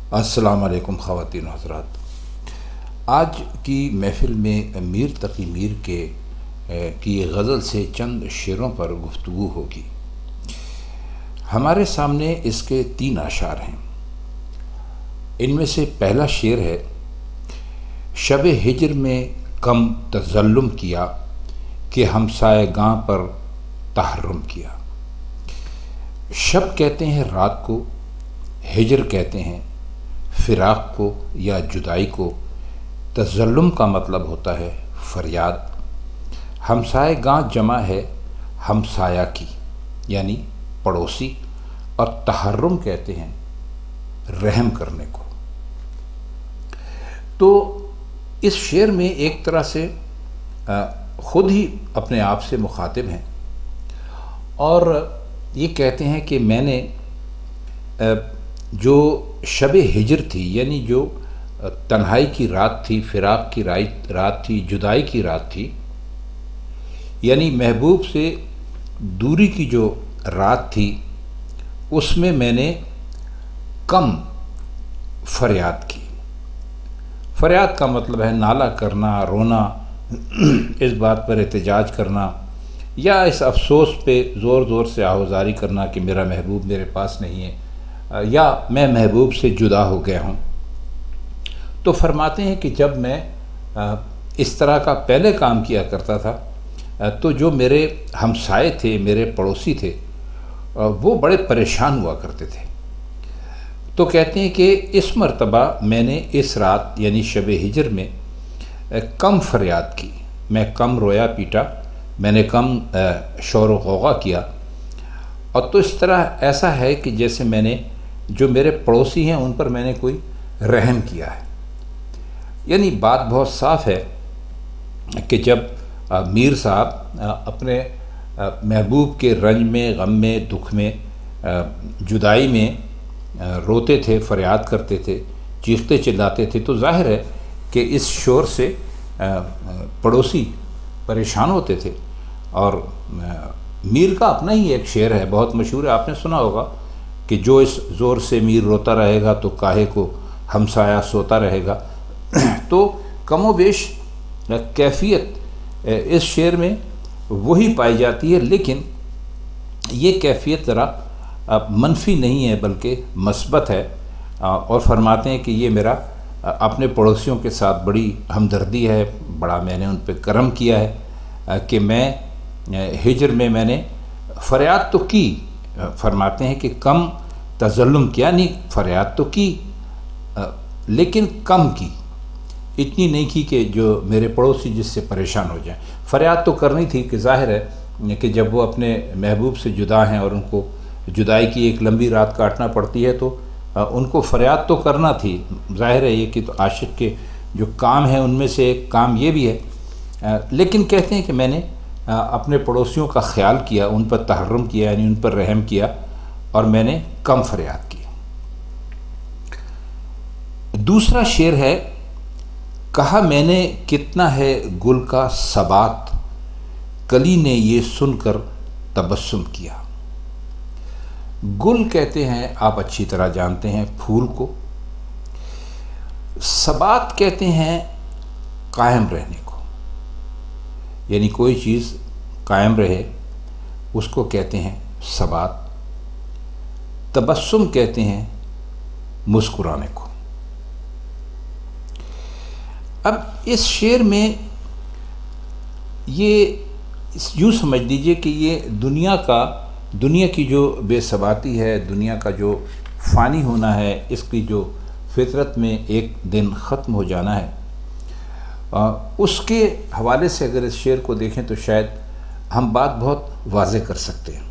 السلام علیکم خواتین و حضرات۔ آج کی محفل میں میر تقی میر کی غزل سے چند شعروں پر گفتگو ہوگی۔ ہمارے سامنے اس کے 3 اشعار ہیں۔ ان میں سے پہلا شعر ہے: شب ہجر میں کم تظلم کیا کہ ہمسائے گاں پر تحرم کیا۔ شب کہتے ہیں رات کو، ہجر کہتے ہیں فراق کو یا جدائی کو۔ تظلم کا مطلب ہوتا ہے فریاد۔ ہمسائے گاں جمع ہے ہمسایہ کی، یعنی پڑوسی، اور تحرم کہتے ہیں رحم کرنے کو۔ تو اس شعر میں ایک طرح سے خود ہی اپنے آپ سے مخاطب ہیں اور یہ کہتے ہیں کہ میں نے جو شب ہجر تھی، یعنی جو تنہائی کی رات تھی، فراق کی رات تھی، جدائی کی رات تھی، یعنی محبوب سے دوری کی جو رات تھی، اس میں نے کم فریاد کی۔ فریاد کا مطلب ہے نالہ کرنا، رونا، اس بات پر احتجاج کرنا یا اس افسوس پہ زور زور سے آہوزاری کرنا کہ میرا محبوب میرے پاس نہیں ہے یا میں محبوب سے جدا ہو گیا ہوں۔ تو فرماتے ہیں کہ جب میں اس طرح کا پہلے کام کیا کرتا تھا تو جو میرے ہمسائے تھے، میرے پڑوسی تھے، وہ بڑے پریشان ہوا کرتے تھے۔ تو کہتے ہیں کہ اس مرتبہ میں نے اس رات یعنی شب ہجر میں کم فریاد کی، میں کم رویا پیٹا، میں نے کم شور و غوغا کیا، اور تو اس طرح ایسا ہے کہ جیسے میں نے جو میرے پڑوسی ہیں ان پر میں نے کوئی رحم کیا ہے۔ یعنی بات بہت صاف ہے کہ جب میر صاحب اپنے محبوب کے رنج میں، غم میں، دکھ میں، جدائی میں روتے تھے، فریاد کرتے تھے، چیختے چلاتے تھے، تو ظاہر ہے کہ اس شور سے پڑوسی پریشان ہوتے تھے۔ اور میر کا اپنا ہی ایک شعر ہے، بہت مشہور ہے، آپ نے سنا ہوگا کہ جو اس زور سے میر روتا رہے گا تو کاہے کو ہمسایہ سوتا رہے گا۔ تو کم و بیش کیفیت اس شعر میں وہی پائی جاتی ہے، لیکن یہ کیفیت ذرا منفی نہیں ہے بلکہ مثبت ہے، اور فرماتے ہیں کہ یہ میرا اپنے پڑوسیوں کے ساتھ بڑی ہمدردی ہے، بڑا میں نے ان پہ کرم کیا ہے کہ میں ہجر میں نے فریاد تو کی۔ فرماتے ہیں کہ کم تظلم کیا، نہیں فریاد تو کی لیکن کم کی، اتنی نہیں کی کہ جو میرے پڑوسی جس سے پریشان ہو جائیں۔ فریاد تو کرنی تھی کہ ظاہر ہے کہ جب وہ اپنے محبوب سے جدا ہیں اور ان کو جدائی کی ایک لمبی رات کاٹنا پڑتی ہے تو ان کو فریاد تو کرنا تھی۔ ظاہر ہے یہ کہ تو عاشق کے جو کام ہیں ان میں سے ایک کام یہ بھی ہے، لیکن کہتے ہیں کہ میں نے اپنے پڑوسیوں کا خیال کیا، ان پر تحرم کیا، یعنی ان پر رحم کیا، اور میں نے کم فریاد کی۔ دوسرا شعر ہے: کہا میں نے کتنا ہے گل کا ثبات، کلی نے یہ سن کر تبسم کیا۔ گل کہتے ہیں، آپ اچھی طرح جانتے ہیں، پھول کو۔ ثبات کہتے ہیں قائم رہنے کو، یعنی کوئی چیز قائم رہے اس کو کہتے ہیں ثبات۔ تبسم کہتے ہیں مسکرانے کو۔ اب اس شعر میں یہ یوں سمجھ لیجئے کہ یہ دنیا کی جو بے ثباتی ہے، دنیا کا جو فانی ہونا ہے، اس کی جو فطرت میں ایک دن ختم ہو جانا ہے، اس کے حوالے سے اگر اس شعر کو دیکھیں تو شاید ہم بات بہت واضح کر سکتے ہیں۔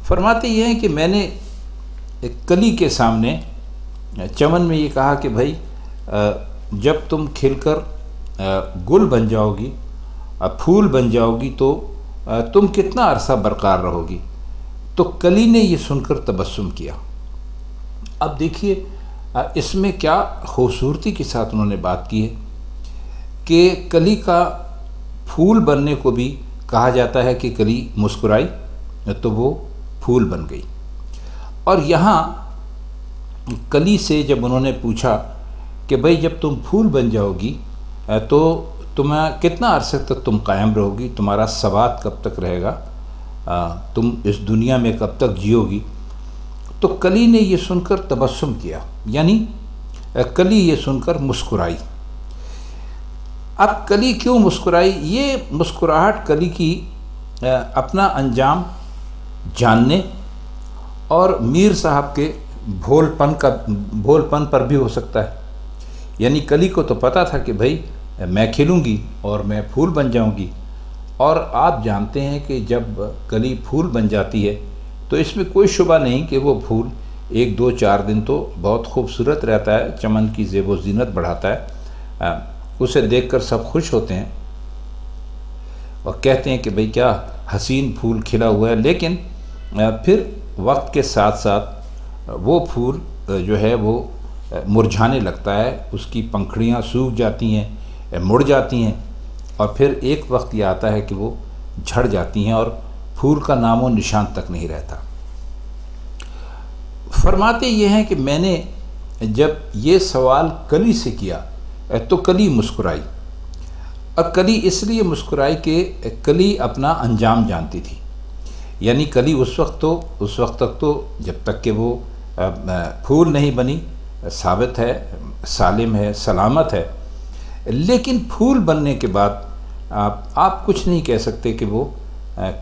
فرماتے یہ ہیں کہ میں نے ایک کلی کے سامنے چمن میں یہ کہا کہ بھائی جب تم کھل کر گل بن جاؤ گی، پھول بن جاؤ گی تو تم کتنا عرصہ برقرار رہو گی۔ تو کلی نے یہ سن کر تبسم کیا۔ اب دیکھیے اس میں کیا خوبصورتی کے ساتھ انہوں نے بات کی ہے کہ کلی کا پھول بننے کو بھی کہا جاتا ہے کہ کلی مسکرائی تو وہ پھول بن گئی۔ اور یہاں کلی سے جب انہوں نے پوچھا کہ بھئی جب تم پھول بن جاؤ گی تو تمہیں کتنا عرصے تک تم قائم رہو گی، تمہارا ثبات کب تک رہے گا، تم اس دنیا میں کب تک جیو گی؟ تو کلی نے یہ سن کر تبسم کیا، یعنی کلی یہ سن کر مسکرائی۔ اب کلی کیوں مسکرائی؟ یہ مسکراہٹ کلی کی اپنا انجام جاننے اور میر صاحب کے بھول پن پر بھی ہو سکتا ہے۔ یعنی کلی کو تو پتہ تھا کہ بھئی میں کھلوں گی اور میں پھول بن جاؤں گی، اور آپ جانتے ہیں کہ جب کلی پھول بن جاتی ہے تو اس میں کوئی شبہ نہیں کہ وہ پھول 1 2 4 دن تو بہت خوبصورت رہتا ہے، چمن کی زیب و زینت بڑھاتا ہے، اسے دیکھ کر سب خوش ہوتے ہیں اور کہتے ہیں کہ بھئی کیا حسین پھول کھلا ہوا ہے، لیکن پھر وقت کے ساتھ ساتھ وہ پھول جو ہے وہ مرجھانے لگتا ہے، اس کی پنکھڑیاں سوکھ جاتی ہیں، مڑ جاتی ہیں، اور پھر ایک وقت یہ آتا ہے کہ وہ جھڑ جاتی ہیں اور پھول کا نام و نشان تک نہیں رہتا۔ فرماتے یہ ہیں کہ میں نے جب یہ سوال کلی سے کیا تو کلی مسکرائی، اور کلی اس لیے مسکرائی کہ کلی اپنا انجام جانتی تھی۔ یعنی کلی اس وقت تک تو جب تک کہ وہ پھول نہیں بنی ثابت ہے، سالم ہے، سلامت ہے، لیکن پھول بننے کے بعد آپ کچھ نہیں کہہ سکتے کہ وہ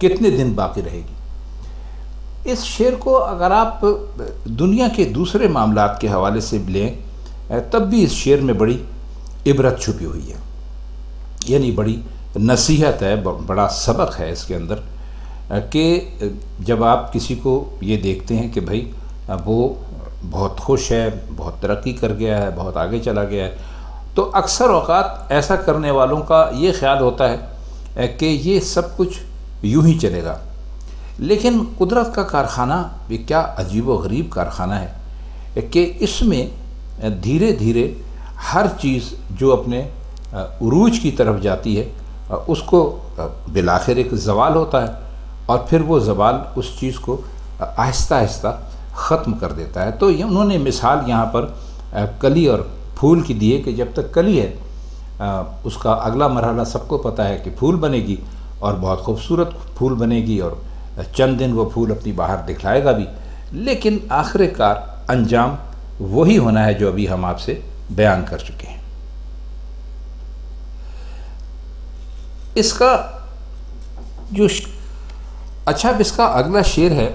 کتنے دن باقی رہے گی۔ اس شعر کو اگر آپ دنیا کے دوسرے معاملات کے حوالے سے لیں تب بھی اس شعر میں بڑی عبرت چھپی ہوئی ہے، یعنی بڑی نصیحت ہے، بڑا سبق ہے اس کے اندر، کہ جب آپ کسی کو یہ دیکھتے ہیں کہ بھئی وہ بہت خوش ہے، بہت ترقی کر گیا ہے، بہت آگے چلا گیا ہے، تو اکثر اوقات ایسا کرنے والوں کا یہ خیال ہوتا ہے کہ یہ سب کچھ یوں ہی چلے گا، لیکن قدرت کا کارخانہ بھی کیا عجیب و غریب کارخانہ ہے کہ اس میں دھیرے دھیرے ہر چیز جو اپنے عروج کی طرف جاتی ہے اس کو بالآخر ایک زوال ہوتا ہے، اور پھر وہ زوال اس چیز کو آہستہ آہستہ ختم کر دیتا ہے۔ تو انہوں نے مثال یہاں پر کلی اور پھول کی دی ہے کہ جب تک کلی ہے اس کا اگلا مرحلہ سب کو پتہ ہے کہ پھول بنے گی، اور بہت خوبصورت پھول بنے گی، اور چند دن وہ پھول اپنی باہر دکھلائے گا بھی، لیکن آخر کار انجام وہی ہونا ہے جو ابھی ہم آپ سے بیان کر چکے ہیں۔ اس کا جو اچھا اب اس کا اگلا شعر ہے: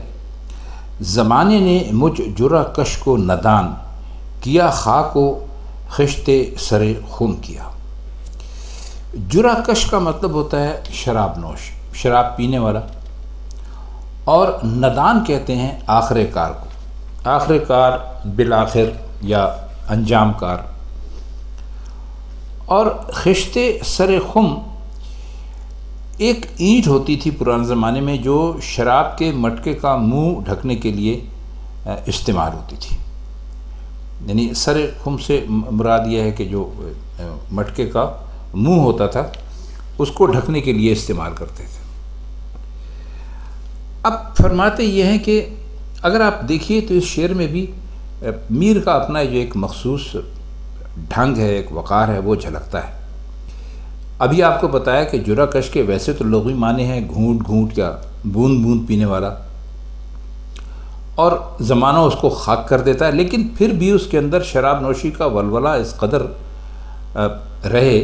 زمانے نے مجھ جرح کش کو ندان کیا، خاک و خشت سر خم کیا۔ جرح کش کا مطلب ہوتا ہے شراب نوش، شراب پینے والا، اور ندان کہتے ہیں آخر کار کو، آخر کار، بالآخر یا انجام کار۔ اور خشت سر خم ایک اینٹ ہوتی تھی پرانے زمانے میں جو شراب کے مٹکے کا منہ ڈھکنے کے لیے استعمال ہوتی تھی۔ یعنی سر خم سے مراد یہ ہے کہ جو مٹکے کا منہ ہوتا تھا اس کو ڈھکنے کے لیے استعمال کرتے تھے۔ اب فرماتے یہ ہیں کہ اگر آپ دیکھیے تو اس شعر میں بھی میر کا اپنا جو ایک مخصوص ڈھنگ ہے، ایک وقار ہے، وہ جھلکتا ہے۔ ابھی آپ کو بتایا کہ جرح کش کے ویسے تو لغوی معنی ہیں گھونٹ گھونٹ یا بوند بوند پینے والا، اور زمانہ اس کو خاک کر دیتا ہے، لیکن پھر بھی اس کے اندر شراب نوشی کا ولولہ اس قدر رہے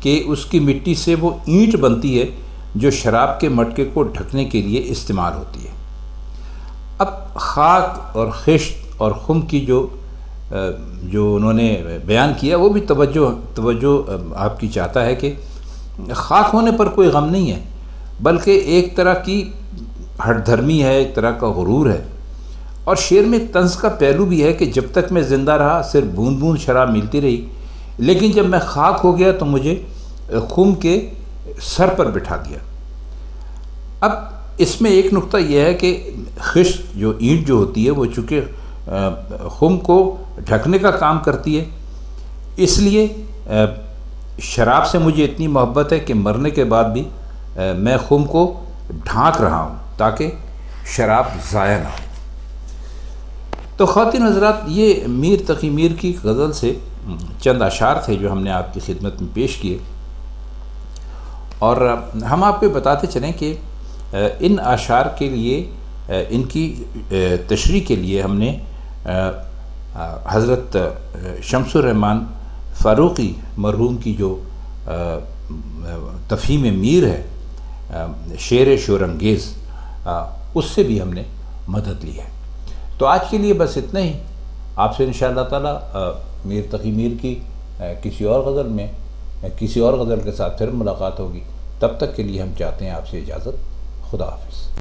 کہ اس کی مٹی سے وہ اینٹ بنتی ہے جو شراب کے مٹکے کو ڈھکنے کے لیے استعمال ہوتی ہے۔ اب خاک اور خشت اور خم کی جو انہوں نے بیان کیا وہ بھی توجہ آپ کی چاہتا ہے کہ خاک ہونے پر کوئی غم نہیں ہے، بلکہ ایک طرح کی ہٹ دھرمی ہے، ایک طرح کا غرور ہے، اور شعر میں طنز کا پہلو بھی ہے کہ جب تک میں زندہ رہا صرف بوند بوند شراب ملتی رہی، لیکن جب میں خاک ہو گیا تو مجھے خم کے سر پر بٹھا دیا۔ اب اس میں ایک نقطہ یہ ہے کہ خشت جو اینٹ جو ہوتی ہے وہ چونکہ خم کو ڈھکنے کا کام کرتی ہے، اس لیے شراب سے مجھے اتنی محبت ہے کہ مرنے کے بعد بھی میں خم کو ڈھانک رہا ہوں تاکہ شراب ضائع نہ ہو۔ تو خواتین حضرات، یہ میر تقی میر کی غزل سے چند اشعار تھے جو ہم نے آپ کی خدمت میں پیش کیے، اور ہم آپ کو بتاتے چلیں کہ ان اشعار کے لیے، ان کی تشریح کے لیے ہم نے حضرت شمس الرحمن فاروقی مرحوم کی جو تفہیم میر ہے، شعر شورانگیز، اس سے بھی ہم نے مدد لی ہے۔ تو آج کے لیے بس اتنا ہی۔ آپ سے انشاءاللہ تعالی میر تقی میر کی کسی اور غزل میں، کسی اور غزل کے ساتھ پھر ملاقات ہوگی۔ تب تک کے لیے ہم چاہتے ہیں آپ سے اجازت۔ خدا حافظ۔